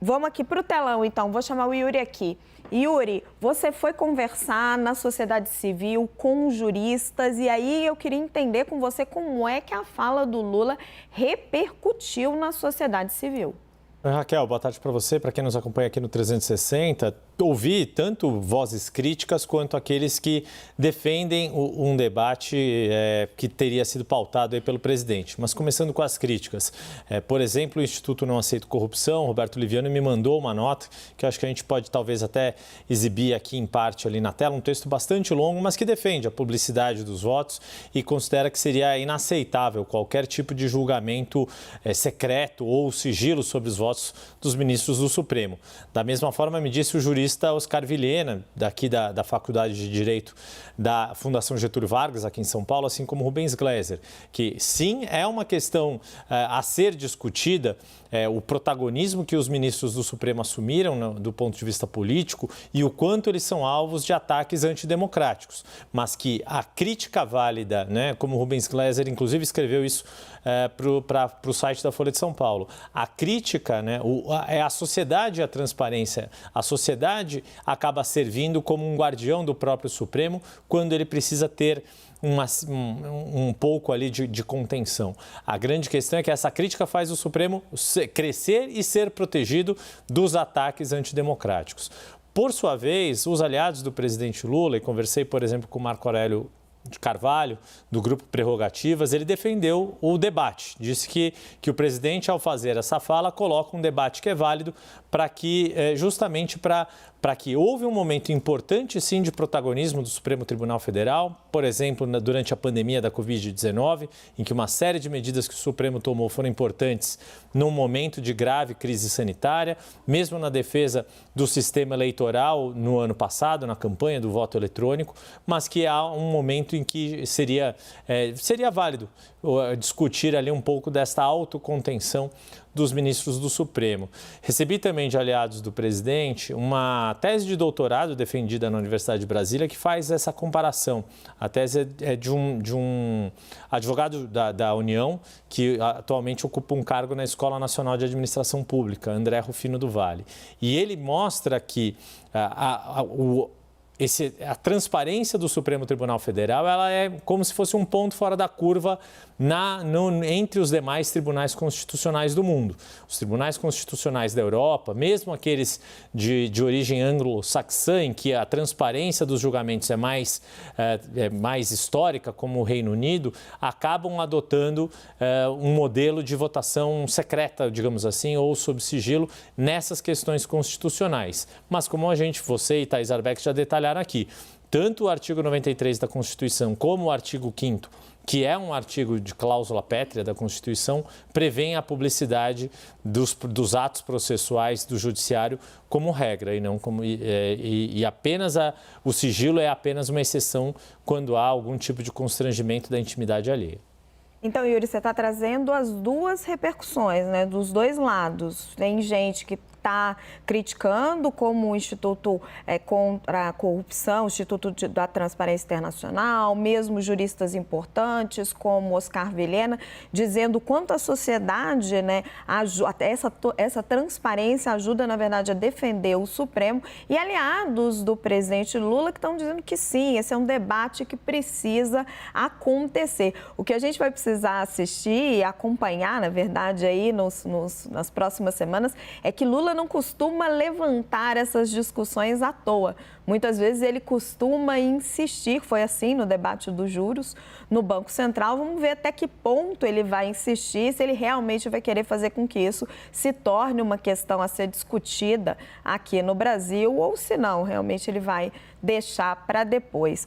Vamos aqui para o telão, então. Vou chamar o Yuri aqui. Yuri, você foi conversar na sociedade civil com juristas e aí eu queria entender com você como é que a fala do Lula repercutiu na sociedade civil. Raquel, boa tarde para você, para quem nos acompanha aqui no 360. Ouvi tanto vozes críticas quanto aqueles que defendem um debate que teria sido pautado aí pelo presidente. Mas começando com as críticas. Por exemplo, o Instituto Não Aceito Corrupção, Roberto Liviano, me mandou uma nota que eu acho que a gente pode talvez até exibir aqui em parte ali na tela, um texto bastante longo, mas que defende a publicidade dos votos e considera que seria inaceitável qualquer tipo de julgamento secreto ou sigilo sobre os votos dos ministros do Supremo. Da mesma forma, me disse o jurista Oscar Vilhena, daqui da Faculdade de Direito da Fundação Getúlio Vargas, aqui em São Paulo, assim como Rubens Gleiser, que sim, é uma questão a ser discutida, o protagonismo que os ministros do Supremo assumiram do ponto de vista político e o quanto eles são alvos de ataques antidemocráticos, mas que a crítica válida, né, como Rubens Gleiser, inclusive, escreveu isso para o site da Folha de São Paulo, a crítica, né, é a sociedade e a transparência. A sociedade acaba servindo como um guardião do próprio Supremo quando ele precisa ter um pouco ali de contenção. A grande questão é que essa crítica faz o Supremo crescer e ser protegido dos ataques antidemocráticos. Por sua vez, os aliados do presidente Lula, e conversei, por exemplo, com o Marco Aurélio de Carvalho, do Grupo Prerrogativas, ele defendeu o debate. Disse que o presidente, ao fazer essa fala, coloca um debate que é válido para que, justamente para que houve um momento importante, sim, de protagonismo do Supremo Tribunal Federal, por exemplo, durante a pandemia da Covid-19, em que uma série de medidas que o Supremo tomou foram importantes num momento de grave crise sanitária, mesmo na defesa do sistema eleitoral no ano passado, na campanha do voto eletrônico, mas que há um momento em que seria válido discutir ali um pouco desta autocontenção dos ministros do Supremo. Recebi também de aliados do presidente uma tese de doutorado defendida na Universidade de Brasília que faz essa comparação. A tese é de um advogado da União que atualmente ocupa um cargo na Escola Nacional de Administração Pública, André Rufino do Vale. E ele mostra que a transparência do Supremo Tribunal Federal ela é como se fosse um ponto fora da curva entre os demais tribunais constitucionais do mundo. Os tribunais constitucionais da Europa, mesmo aqueles de origem anglo-saxã, em que a transparência dos julgamentos é mais histórica, como o Reino Unido, acabam adotando um modelo de votação secreta, digamos assim, ou sob sigilo nessas questões constitucionais. Mas como você e Thais Arbeck já detalharam aqui, tanto o artigo 93 da Constituição como o artigo 5º, que é um artigo de cláusula pétrea da Constituição, prevêem a publicidade dos atos processuais do Judiciário como regra e não como apenas o sigilo é apenas uma exceção quando há algum tipo de constrangimento da intimidade alheia. Então, Yuri, você está trazendo as duas repercussões, né, dos dois lados. Tem gente que está criticando como o Instituto contra a Corrupção, o Instituto da Transparência Internacional, mesmo juristas importantes como Oscar Vilhena, dizendo quanto a sociedade, né, essa transparência ajuda, na verdade, a defender o Supremo, e aliados do presidente Lula que estão dizendo que sim, esse é um debate que precisa acontecer. O que a gente vai precisar assistir e acompanhar, na verdade, aí nas próximas semanas, é que Lula não costuma levantar essas discussões à toa. Muitas vezes ele costuma insistir, foi assim no debate dos juros no Banco Central. Vamos ver até que ponto ele vai insistir, se ele realmente vai querer fazer com que isso se torne uma questão a ser discutida aqui no Brasil ou se não, realmente ele vai deixar para depois.